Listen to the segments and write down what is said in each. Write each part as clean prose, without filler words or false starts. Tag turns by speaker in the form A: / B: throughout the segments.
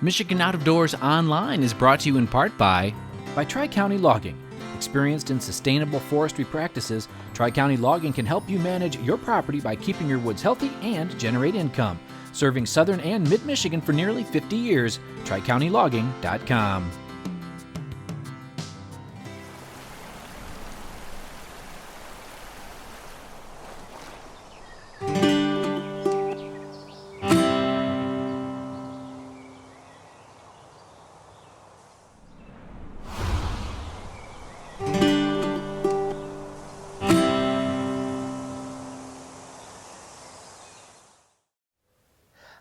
A: Michigan Out of Doors Online is brought to you in part by Tri-County Logging. Experienced in sustainable forestry practices, Tri-County Logging can help you manage your property by keeping your woods healthy and generate income. Serving southern and mid-Michigan for nearly 50 years, TriCountyLogging.com.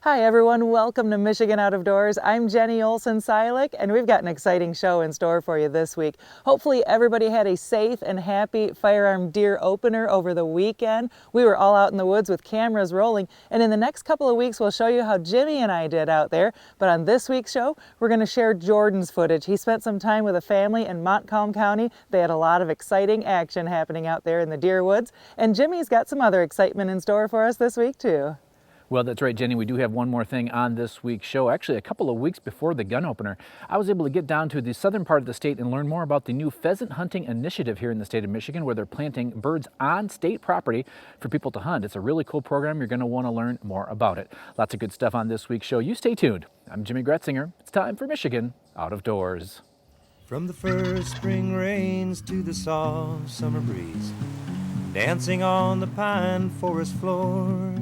B: Hi everyone, welcome to Michigan Out of Doors. I'm Jenny Olson-Silik, and we've got an exciting show in store for you this week. Hopefully everybody had a safe and happy firearm deer opener over the weekend. We were all out in the woods with cameras rolling, and in the next couple of weeks we'll show you how Jimmy and I did out there. But on this week's show, we're going to share Jordan's footage. He spent some time with a family in Montcalm County. They had a lot of exciting action happening out there in the deer woods, and Jimmy's got some other excitement in store for us this week too.
A: Well, that's right, Jenny. We do have one more thing on this week's show. Actually, a couple of weeks before the gun opener, I was able to get down to the southern part of the state and learn more about the new Pheasant Hunting Initiative here in the state of Michigan, where they're planting birds on state property for people to hunt. It's a really cool program. You're going to want to learn more about it. Lots of good stuff on this week's show. You stay tuned. I'm Jimmy Gretzinger. It's time for Michigan Out of Doors.
C: From the first spring rains to the soft summer breeze, dancing on the pine forest floor,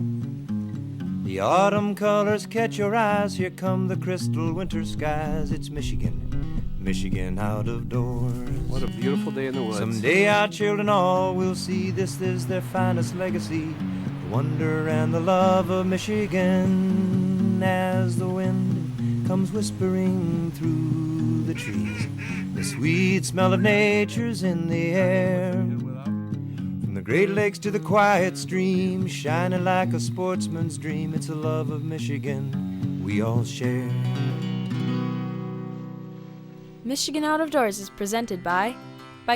C: the autumn colors catch your eyes. Here come the crystal winter skies. It's Michigan, Michigan out of doors.
D: What a beautiful day in the woods.
C: Someday our children all will see this is their finest legacy, the wonder and the love of Michigan. As the wind comes whispering through the trees, the sweet smell of nature's in the air. From the Great Lakes to the quiet stream, shining like a sportsman's dream, it's a love of Michigan we all share.
E: Michigan Out of Doors is presented by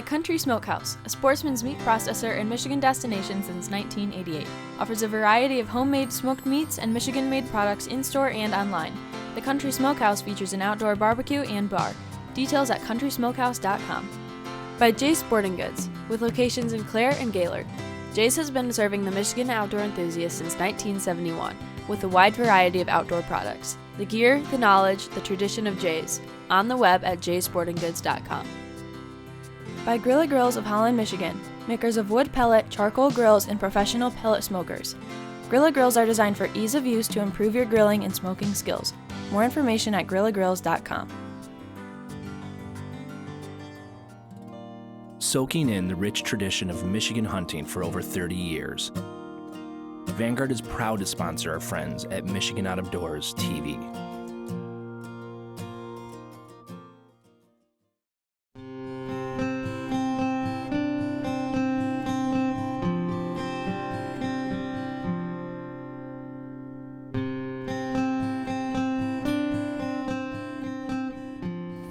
E: Country Smokehouse, a sportsman's meat processor and Michigan destination since 1988. Offers a variety of homemade smoked meats and Michigan-made products in-store and online. The Country Smokehouse features an outdoor barbecue and bar. Details at countrysmokehouse.com. By Jay's Sporting Goods, with locations in Clare and Gaylord. Jay's has been serving the Michigan outdoor enthusiast since 1971, with a wide variety of outdoor products. The gear, the knowledge, the tradition of Jay's. On the web at jaysportinggoods.com. By Grilla Grills of Holland, Michigan, makers of wood pellet, charcoal grills, and professional pellet smokers. Grilla Grills are designed for ease of use to improve your grilling and smoking skills. More information at grillagrills.com.
F: Soaking in the rich tradition of Michigan hunting for over 30 years. Vanguard is proud to sponsor our friends at Michigan Out of Doors TV.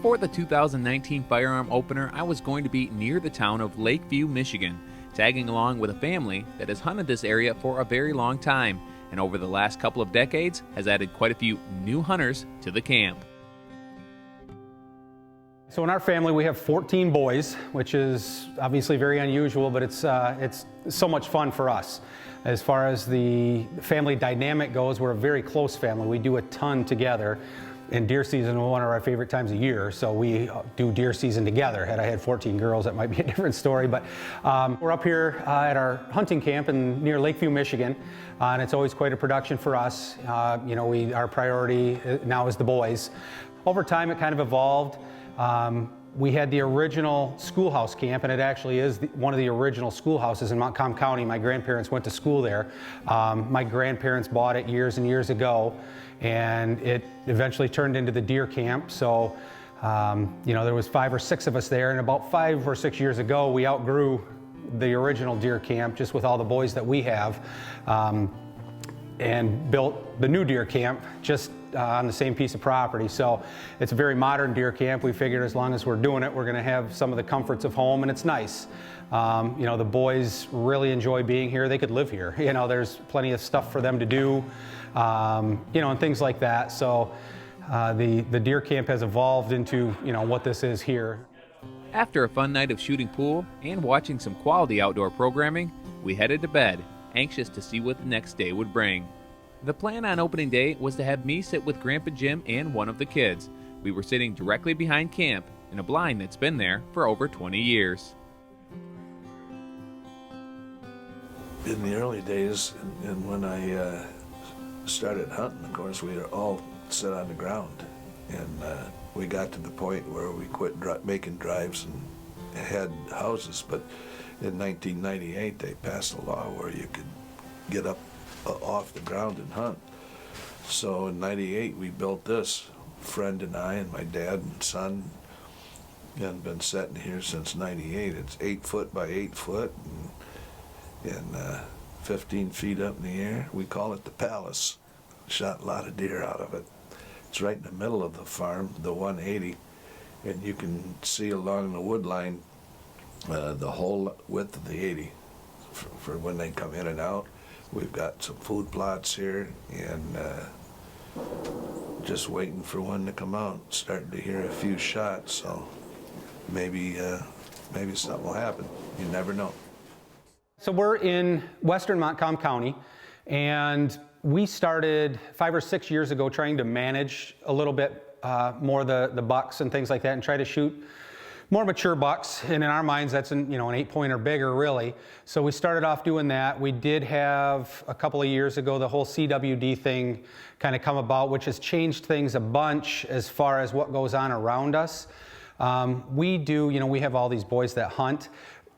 D: For the 2019 Firearm Opener, I was going to be near the town of Lakeview, Michigan, tagging along with a family that has hunted this area for a very long time, and over the last couple of decades has added quite a few new hunters to the camp.
G: So in our family we have 14 boys, which is obviously very unusual, but it's so much fun for us. As far as the family dynamic goes, we're a very close family. We do a ton together. And deer season is one of our favorite times of year, so we do deer season together. Had I had 14 girls, that might be a different story, but we're up here at our hunting camp near Lakeview, Michigan, and it's always quite a production for us. Our priority now is the boys. Over time, it kind of evolved. We had the original schoolhouse camp, and it actually is one of the original schoolhouses in Montcalm County. My grandparents went to school there. My grandparents bought it years and years ago, and it eventually turned into the deer camp. So, there was 5 or 6 of us there, and about 5 or 6 years ago, we outgrew the original deer camp just with all the boys that we have, and built the new deer camp just on the same piece of property. So it's a very modern deer camp. We figured as long as we're doing it, we're going to have some of the comforts of home, and it's nice. The boys really enjoy being here. They could live here. There's plenty of stuff for them to do, and things like that. So the deer camp has evolved into what this is here.
D: After a fun night of shooting pool and watching some quality outdoor programming, we headed to bed, anxious to see what the next day would bring. The plan on opening day was to have me sit with Grandpa Jim and one of the kids. We were sitting directly behind camp in a blind that's been there for over 20 years.
H: In the early days, and when I started hunting, of course, we were all sit on the ground, and we got to the point where we quit making drives and had houses. But in 1998, they passed a law where you could get up off the ground and hunt. So in 98, we built this, friend and I and my dad and son, and been sitting here since 98. It's 8 foot by 8 foot and 15 feet up in the air. We call it the Palace. Shot a lot of deer out of it. It's right in the middle of the farm, the 180, and you can see along the wood line the whole width of the 80 for when they come in and out. We've got some food plots here, and just waiting for one to come out. Starting to hear a few shots, so maybe something will happen. You never know.
G: So we're in western Montcalm County, and we started 5 or 6 years ago trying to manage a little bit more the bucks and things like that, and try to shoot more mature bucks. And in our minds, that's an 8-point or bigger, really. So we started off doing that. We did have a couple of years ago the whole CWD thing kind of come about, which has changed things a bunch as far as what goes on around us. We have all these boys that hunt.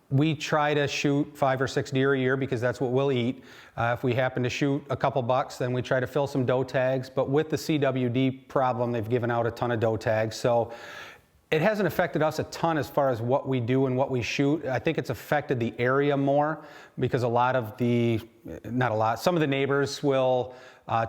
G: We try to shoot 5 or 6 deer a year because that's what we'll eat. If we happen to shoot a couple bucks, then we try to fill some doe tags. But with the CWD problem, they've given out a ton of doe tags. So it hasn't affected us a ton as far as what we do and what we shoot. I think it's affected the area more because some of the neighbors will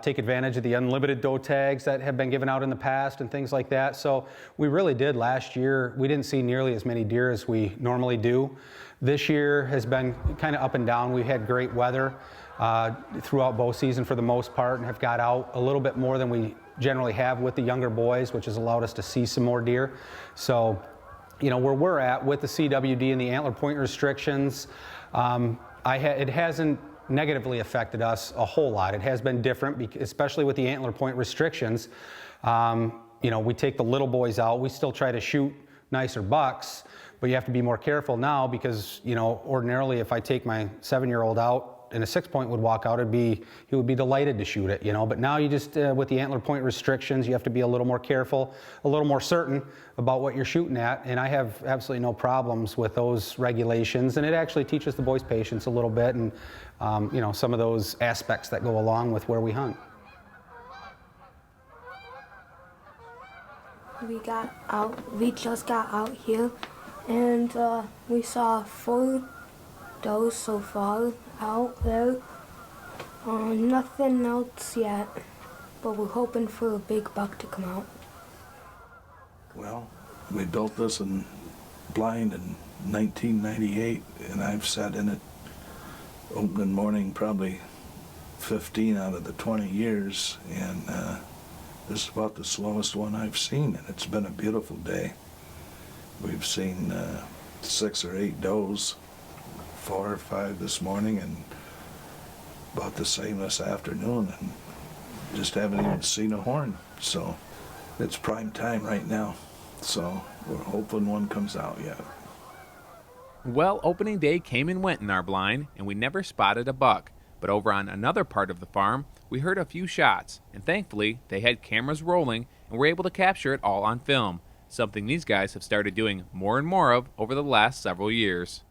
G: take advantage of the unlimited doe tags that have been given out in the past and things like that. So we really did last year. We didn't see nearly as many deer as we normally do. This year has been kind of up and down. We've had great weather throughout bow season for the most part, and have got out a little bit more than we generally have with the younger boys, which has allowed us to see some more deer. So, where we're at with the CWD and the antler point restrictions, it hasn't negatively affected us a whole lot. It has been different, especially with the antler point restrictions. We take the little boys out. We still try to shoot nicer bucks, but you have to be more careful now because, ordinarily if I take my 7-year-old out and a 6-point would walk out, he would be delighted to shoot it, But now you just, with the antler point restrictions, you have to be a little more careful, a little more certain about what you're shooting at. And I have absolutely no problems with those regulations. And it actually teaches the boys patience a little bit and, some of those aspects that go along with where we hunt.
I: We just got out here, and we saw 4 does so far out there. Nothing else yet, but we're hoping for a big buck to come out.
H: Well, we built this in blind in 1998, and I've sat in it opening morning probably 15 out of the 20 years, and this is about the slowest one I've seen, and it's been a beautiful day. We've seen 6 or 8 does, 4 or 5 this morning, and about the same this afternoon, and just haven't even seen a horn. So it's prime time right now, so we're hoping one comes out yet.
D: Well, opening day came and went in our blind, and we never spotted a buck. But over on another part of the farm, we heard a few shots, and thankfully they had cameras rolling and were able to capture it all on film, something these guys have started doing more and more of over the last several years.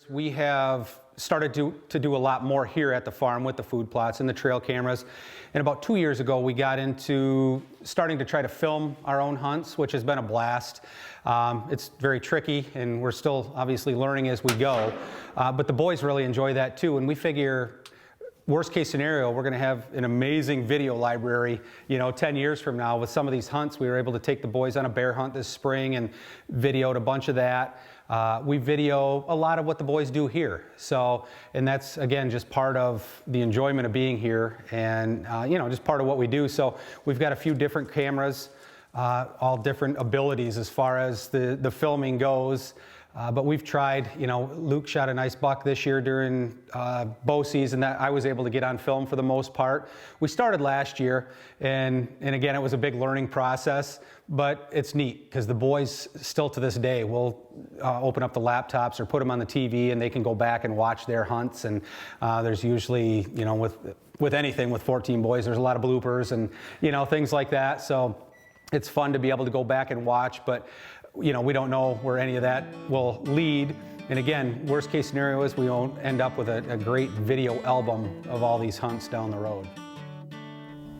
G: We have started to do a lot more here at the farm with the food plots and the trail cameras. And about 2 years ago, we got into starting to try to film our own hunts, which has been a blast. It's very tricky, and we're still obviously learning as we go. But the boys really enjoy that too. And we figure, worst case scenario, we're going to have an amazing video library, 10 years from now with some of these hunts. We were able to take the boys on a bear hunt this spring and videoed a bunch of that. we video a lot of what the boys do here. So, and that's, again, just part of the enjoyment of being here and, you know, just part of what we do. So we've got a few different cameras, all different abilities as far as the filming goes. But we've tried, you know, Luke shot a nice buck this year during bow season that I was able to get on film for the most part. We started last year, and again, it was a big learning process, but it's neat because the boys still to this day will open up the laptops or put them on the TV and they can go back and watch their hunts. And there's usually, you know, with anything with 14 boys, there's a lot of bloopers and, you know, things like that. So it's fun to be able to go back and watch, but you know, we don't know where any of that will lead. And again, worst case scenario is we won't end up with a great video album of all these hunts down the road.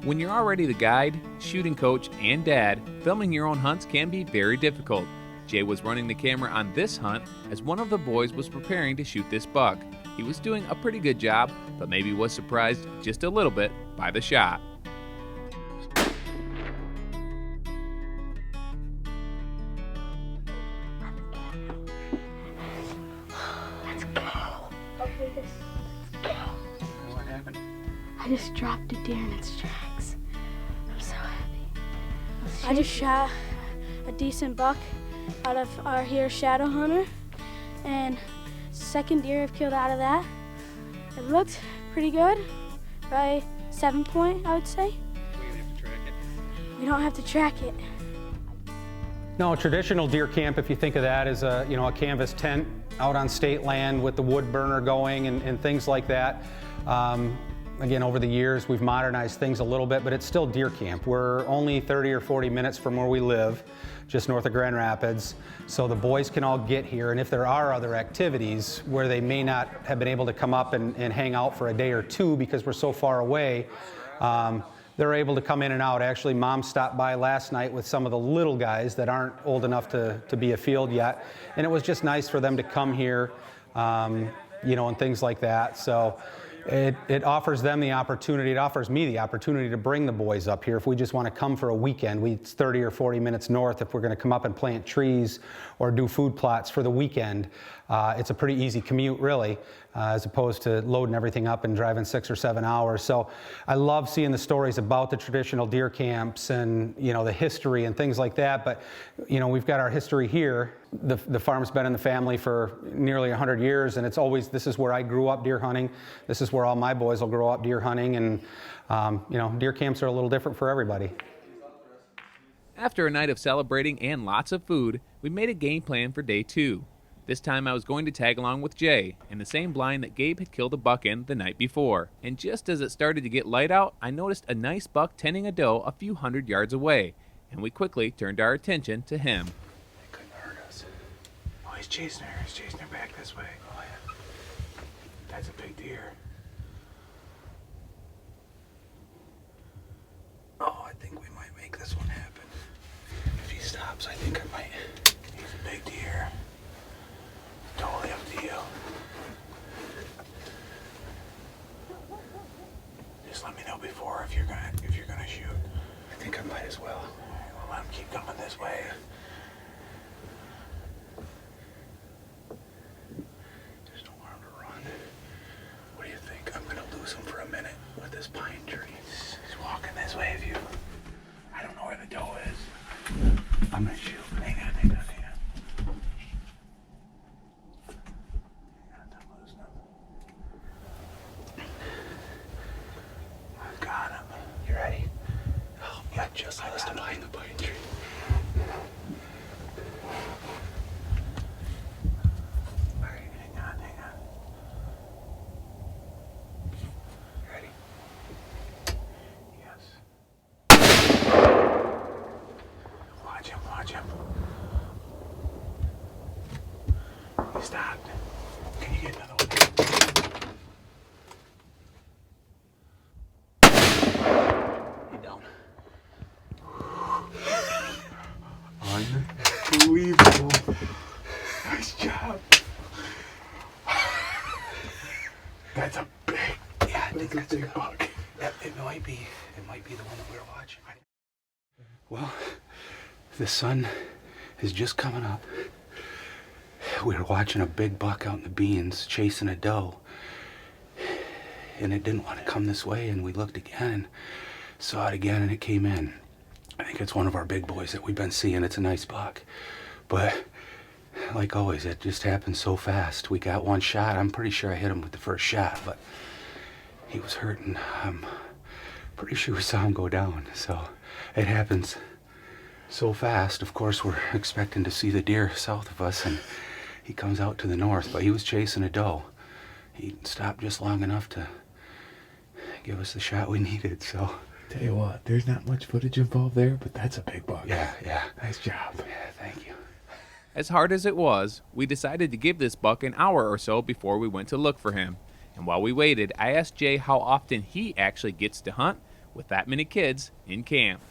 D: When you're already the guide, shooting coach, and dad, filming your own hunts can be very difficult. Jay was running the camera on this hunt as one of the boys was preparing to shoot this buck. He was doing a pretty good job, but maybe was surprised just a little bit by the shot.
I: I just dropped a deer in its tracks. I'm so happy. I just shot a decent buck out of our here shadow hunter, and second deer I've killed out of that. It looked pretty good, probably 7 point, I would say. We don't have to track it.
G: No, a traditional deer camp, if you think of that as a, you know, a canvas tent out on state land with the wood burner going and things like that. Again, over the years, we've modernized things a little bit, but it's still deer camp. We're only 30 or 40 minutes from where we live, just north of Grand Rapids. So the boys can all get here, and if there are other activities where they may not have been able to come up and hang out for a day or two because we're so far away, they're able to come in and out. Actually, Mom stopped by last night with some of the little guys that aren't old enough to be a field yet, and it was just nice for them to come here, you know, and things like that. So it offers them the opportunity, it offers me the opportunity to bring the boys up here if we just want to come for a weekend. It's 30 or 40 minutes north if we're going to come up and plant trees or do food plots for the weekend. It's a pretty easy commute, really, as opposed to loading everything up and driving 6 or 7 hours. So I love seeing the stories about the traditional deer camps and, you know, the history and things like that. But, you know, we've got our history here. The farm's been in the family for nearly 100 years, and it's always, this is where I grew up deer hunting. This is where all my boys will grow up deer hunting, and, you know, deer camps are a little different for everybody.
D: After a night of celebrating and lots of food, we made a game plan for day 2. This time I was going to tag along with Jay in the same blind that Gabe had killed a buck in the night before. And just as it started to get light out, I noticed a nice buck tending a doe a few hundred yards away, and we quickly turned our attention to him.
J: They couldn't hurt us. Oh, he's chasing her. He's chasing her back this way. Oh, yeah. That's a big deer. Oh, I think we might make this one happen. If he stops, I think I might. He's a big deer. Totally up to you. Just let me know before if you're gonna shoot. I think I might as well. Alright, well, let him keep coming this way. There's nowhere to run. What do you think? I'm gonna lose him for a minute with this pine tree. He's walking this way. If you, I don't know where the doe is. I'm gonna shoot. Hang on. Got him. You ready? Oh, yeah, just lost him behind the pine tree. All right, hang on. You ready? Yes. Watch him. He stopped. Can you get another one? Unbelievable. Nice job. That's a big, yeah, I think that's a big buck. It might be the one that we're watching. Well, the sun is just coming up. we were watching a big buck out in the beans chasing a doe. And it didn't want to come this way, and we looked again and saw it again, and it came in. I think it's one of our big boys that we've been seeing. It's a nice buck. But like always, it just happened so fast. We got one shot. I'm pretty sure I hit him with the first shot, but he was hurting. I'm pretty sure we saw him go down. So it happens so fast. Of course, we're expecting to see the deer south of us, and he comes out to the north, but he was chasing a doe. He stopped just long enough to give us the shot we needed, so.
K: Tell you what, there's not much footage involved there, but that's a big buck.
J: Yeah.
K: Nice job.
J: Yeah, thank you.
D: As hard as it was, we decided to give this buck an hour or so before we went to look for him. And while we waited, I asked Jay how often he actually gets to hunt with that many kids in camp.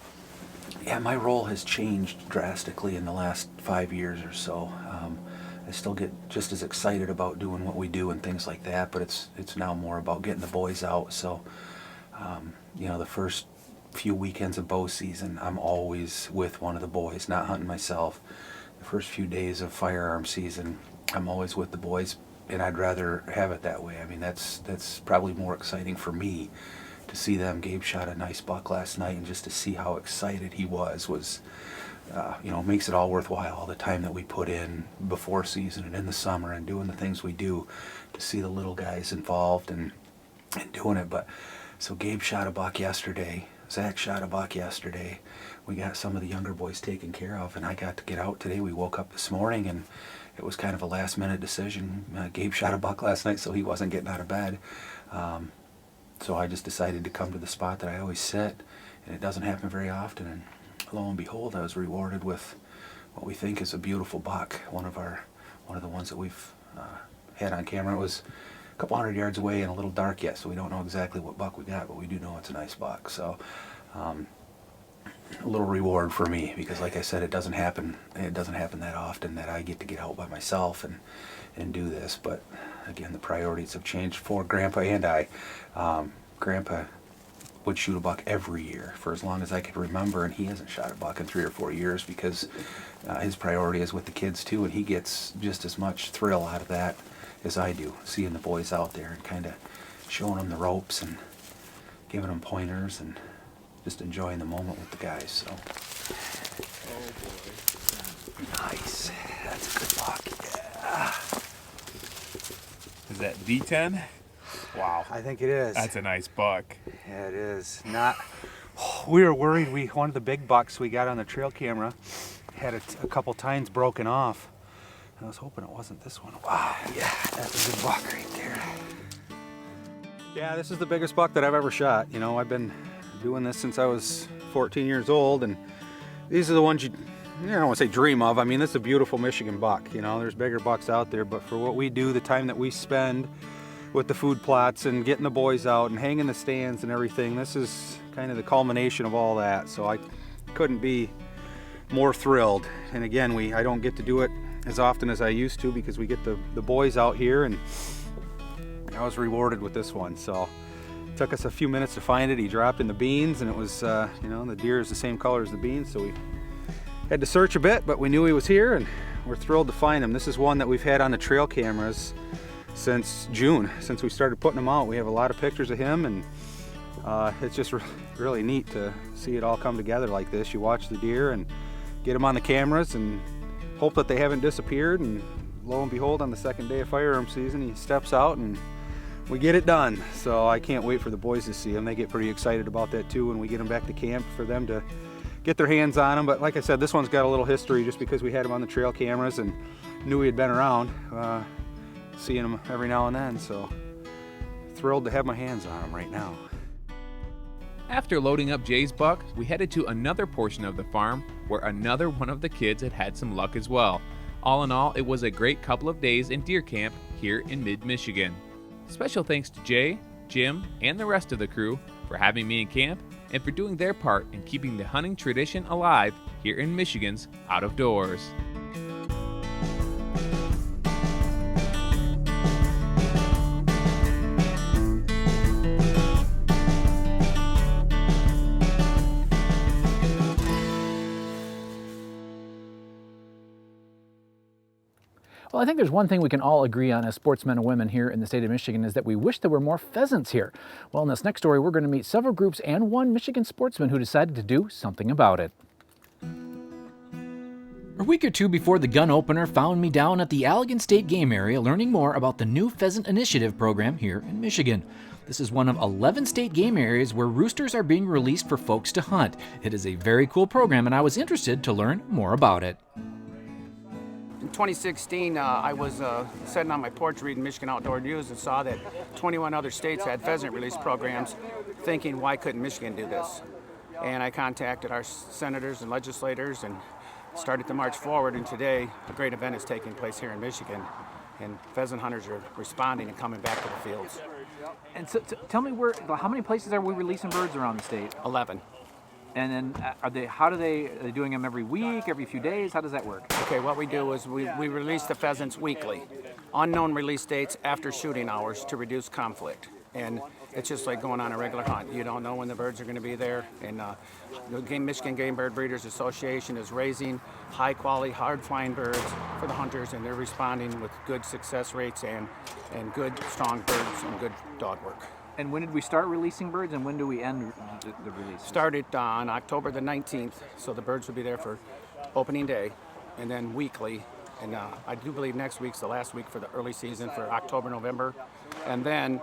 F: Yeah, my role has changed drastically in the last 5 years or so. I still get just as excited about doing what we do and things like that, but it's now more about getting the boys out. So, the first few weekends of bow season, I'm always with one of the boys, not hunting myself. The first few days of firearm season, I'm always with the boys, and I'd rather have it that way. I mean, that's probably more exciting for me to see them. Gabe shot a nice buck last night, and just to see how excited he was makes it all worthwhile, all the time that we put in before season and in the summer and doing the things we do, to see the little guys involved and doing it. But so Gabe shot a buck yesterday, Zach shot a buck yesterday, we got some of the younger boys taken care of, and I got to get out today. We woke up this morning and it was kind of a last minute decision. Gabe shot a buck last night, so he wasn't getting out of bed. So I just decided to come to the spot that I always sit, and it doesn't happen very often. And lo and behold, I was rewarded with what we think is a beautiful buck. One of the ones that we've had on camera. It was a couple hundred yards away and a little dark yet, so we don't know exactly what buck we got, but we do know it's a nice buck. So a little reward for me, because like I said, it doesn't happen that often that I get to get out by myself and do this. But again, the priorities have changed for Grandpa and I. Grandpa would shoot a buck every year for as long as I could remember, and he hasn't shot a buck in 3 or 4 years because his priority is with the kids too, and he gets just as much thrill out of that as I do, seeing the boys out there and kind of showing them the ropes and giving them pointers and just enjoying the moment with the guys. So. Oh boy. Nice. That's a good buck. Yeah.
K: Is that D10? Wow.
C: I think it is.
K: That's a nice buck.
C: Yeah, it is. We were worried. One of the big bucks we got on the trail camera had a couple tines broken off. I was hoping it wasn't this one. Wow, yeah, that's a good buck right there.
G: Yeah, this is the biggest buck that I've ever shot. I've been doing this since I was 14 years old, and these are the ones you don't want to say dream of. I mean, this is a beautiful Michigan buck. There's bigger bucks out there, but for what we do, the time that we spend with the food plots and getting the boys out and hanging the stands and everything, this is kind of the culmination of all that. So I couldn't be more thrilled. And again, I don't get to do it as often as I used to because we get the boys out here, and I was rewarded with this one. So it took us a few minutes to find it. He dropped in the beans, and it was the deer is the same color as the beans, so we had to search a bit, but we knew he was here, and we're thrilled to find him. This is one that we've had on the trail cameras since June, since we started putting them out. We have a lot of pictures of him, and it's just really neat to see it all come together like this. You watch the deer and get them on the cameras and hope that they haven't disappeared, and lo and behold, on the second day of firearm season, he steps out and we get it done. So I can't wait for the boys to see him. They get pretty excited about that too when we get them back to camp, for them to get their hands on him. But like I said, this one's got a little history just because we had him on the trail cameras and knew he had been around, seeing him every now and then. So thrilled to have my hands on him right now.
D: After loading up Jay's buck, we headed to another portion of the farm where another one of the kids had some luck as well. All in all, it was a great couple of days in deer camp here in mid-Michigan. Special thanks to Jay, Jim, and the rest of the crew for having me in camp and for doing their part in keeping the hunting tradition alive here in Michigan's Out of Doors.
A: Well, I think there's one thing we can all agree on as sportsmen and women here in the state of Michigan is that we wish there were more pheasants here. Well, in this next story, we're going to meet several groups and one Michigan sportsman who decided to do something about it. A week or two before the gun opener found me down at the Allegan State Game Area learning more about the new Pheasant Initiative program here in Michigan. This is one of 11 state game areas where roosters are being released for folks to hunt. It is a very cool program, and I was interested to learn more about it.
L: In 2016, I was sitting on my porch reading Michigan Outdoor News and saw that 21 other states had pheasant release programs, thinking, why couldn't Michigan do this? And I contacted our senators and legislators and started to march forward, and today a great event is taking place here in Michigan, and pheasant hunters are responding and coming back to the fields.
A: And so, tell me, how many places are we releasing birds around the state?
L: 11.
A: And then are they doing them every week, every few days? How does that work?
L: Okay, what we do is we release the pheasants weekly. Unknown release dates after shooting hours to reduce conflict. And it's just like going on a regular hunt. You don't know when the birds are going to be there. And the Michigan Game Bird Breeders Association is raising high-quality, hard-flying birds for the hunters, and they're responding with good success rates and good, strong birds and good dog work.
A: And when did we start releasing birds, and when do we end the release?
L: Started on October the 19th, so the birds will be there for opening day, and then weekly. And I do believe next week's the last week for the early season for October, November. And then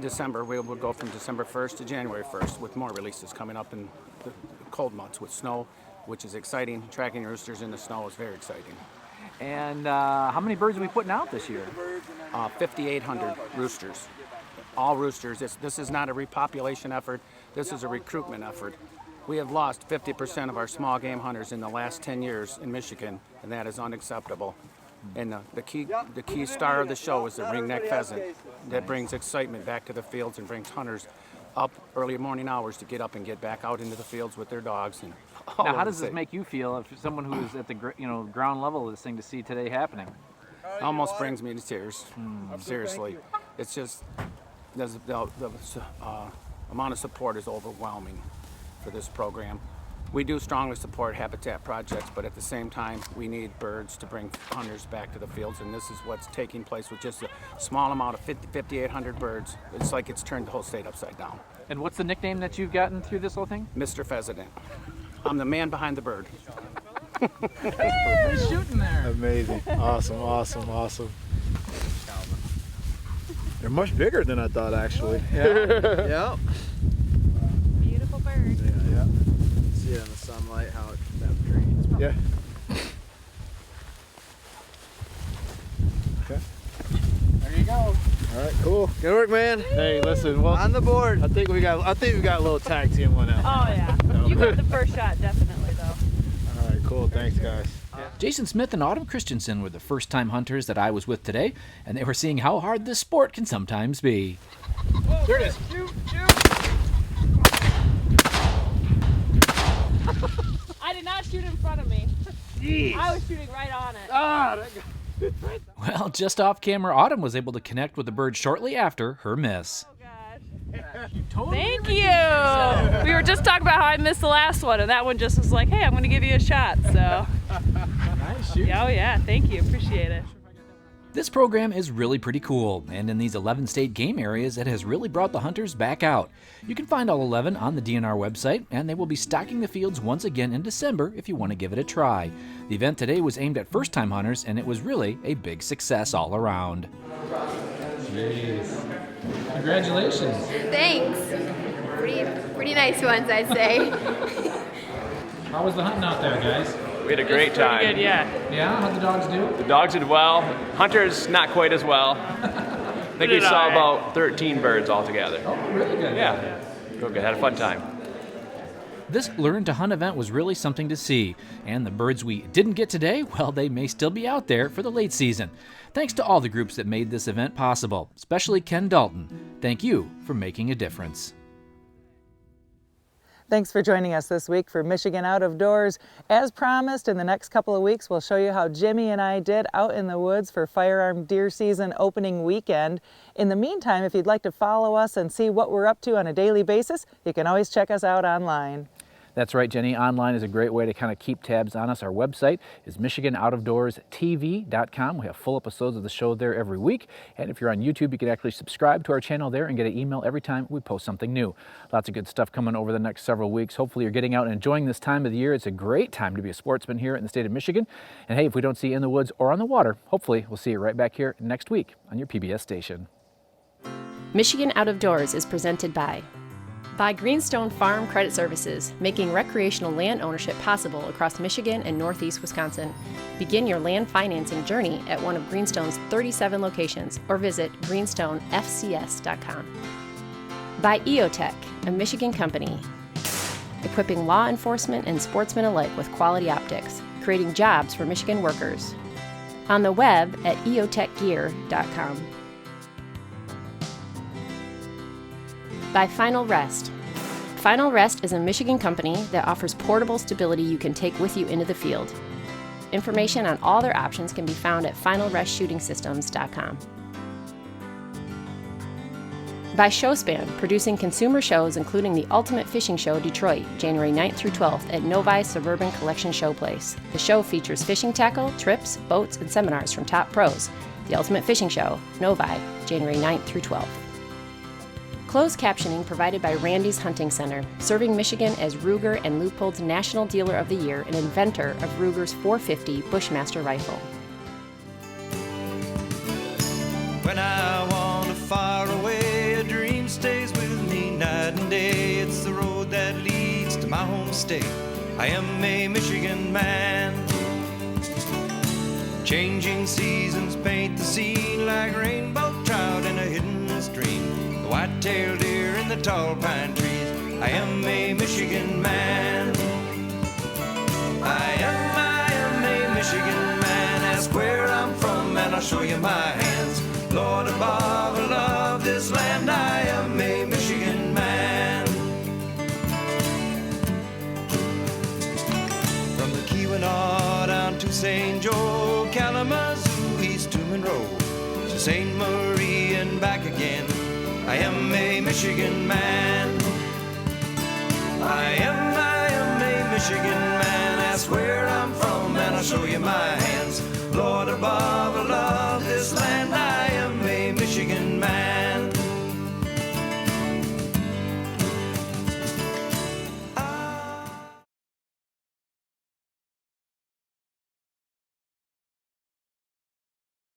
L: December, we will go from December 1st to January 1st with more releases coming up in the cold months with snow, which is exciting. Tracking roosters in the snow is very exciting.
A: And how many birds are we putting out this year?
L: 5,800 roosters. All roosters. This is not a repopulation effort. This is a recruitment effort. We have lost 50% of our small game hunters in the last 10 years in Michigan, and that is unacceptable. And the key star of the show is the ringneck pheasant that brings excitement back to the fields and brings hunters up early morning hours to get up and get back out into the fields with their dogs. And
A: now, how does this make you feel, if someone who is at the ground level of this thing, to see today happening?
L: It almost brings me to tears. Seriously, it's just the amount of support is overwhelming for this program. We do strongly support habitat projects, but at the same time, we need birds to bring hunters back to the fields, and this is what's taking place with just a small amount of 5,800 birds. It's like it's turned the whole state upside down.
A: And what's the nickname that you've gotten through this whole thing?
L: Mr. Pheasant. I'm the man behind the bird.
A: Who's shooting there?
M: Amazing. Awesome. They're much bigger than I thought, actually.
N: Yeah. Yep.
E: Beautiful bird.
M: Yeah.
N: See it in the sunlight, how it that green.
M: Yeah. Okay.
N: There you go.
M: All right, cool.
N: Good work, man.
M: Hey, listen, well,
N: on the board.
M: I think we got a little tag team one out.
O: Oh yeah. You got the first shot, definitely though.
M: All right, cool. Thanks, guys.
A: Jason Smith and Autumn Christensen were the first-time hunters that I was with today, and they were seeing how hard this sport can sometimes be.
M: Oh, there it is.
O: I did not shoot in front of me.
M: Jeez.
O: I was shooting right on it.
M: Ah,
A: Well, just off camera, Autumn was able to connect with the bird shortly after her miss.
O: Thank you. We were just talking about how I missed the last one, and that one just was like, hey, I'm going to give you a shot. So.
M: Nice shoot.
O: Oh yeah, thank you. Appreciate it.
A: This program is really pretty cool, and in these 11 state game areas, it has really brought the hunters back out. You can find all 11 on the DNR website, and they will be stocking the fields once again in December if you want to give it a try. The event today was aimed at first-time hunters, and it was really a big success all around.
P: Jeez.
A: Congratulations.
P: Thanks. Pretty nice ones, I'd say.
A: How was the hunting out there, guys?
Q: We had a great time.
O: Pretty good, yeah.
A: Yeah? How'd the dogs do?
Q: The dogs did well. Hunters, not quite as well. I think we saw about 13 birds altogether.
A: Oh, really good.
Q: Yeah. Real good. Had a fun time.
A: This Learn to Hunt event was really something to see, and the birds we didn't get today, well, they may still be out there for the late season. Thanks to all the groups that made this event possible, especially Ken Dalton. Thank you for making a difference.
B: Thanks for joining us this week for Michigan Out of Doors. As promised, in the next couple of weeks, we'll show you how Jimmy and I did out in the woods for firearm deer season opening weekend. In the meantime, if you'd like to follow us and see what we're up to on a daily basis, you can always check us out online.
A: That's right, Jenny. Online is a great way to kind of keep tabs on us. Our website is MichiganOutofdoorsTV.com. We have full episodes of the show there every week. And if you're on YouTube, you can actually subscribe to our channel there and get an email every time we post something new. Lots of good stuff coming over the next several weeks. Hopefully you're getting out and enjoying this time of the year. It's a great time to be a sportsman here in the state of Michigan. And hey, if we don't see you in the woods or on the water, hopefully we'll see you right back here next week on your PBS station.
R: Michigan Out of Doors is presented by Greenstone Farm Credit Services, making recreational land ownership possible across Michigan and northeast Wisconsin. Begin your land financing journey at one of Greenstone's 37 locations or visit greenstonefcs.com. By EOTech, a Michigan company, equipping law enforcement and sportsmen alike with quality optics, creating jobs for Michigan workers. On the web at eotechgear.com. By Final Rest. Final Rest is a Michigan company that offers portable stability you can take with you into the field. Information on all their options can be found at finalrestshootingsystems.com. By Showspan, producing consumer shows including the Ultimate Fishing Show Detroit, January 9th through 12th at Novi Suburban Collection Showplace. The show features fishing tackle, trips, boats, and seminars from top pros. The Ultimate Fishing Show, Novi, January 9th through 12th. Closed captioning provided by Randy's Hunting Center, serving Michigan as Ruger and Leupold's National Dealer of the Year and inventor of Ruger's 450 Bushmaster rifle.
C: When I wander far away, a dream stays with me night and day. It's the road that leads to my home state. I am a Michigan man. Changing seasons paint the scene like rainbow trout in a hidden stream. The white-tailed deer in the tall pine trees. I am a Michigan man. I am a Michigan man. Ask where I'm from and I'll show you my hands. Lord above, I love this land. I am a Michigan man. From the Keweenaw down to St. Joe, Kalamazoo, East to Monroe, to St. Marie and back again. I am a Michigan man. I am a Michigan man. Ask where I'm from and I'll show you my hands. Lord above, I love this land.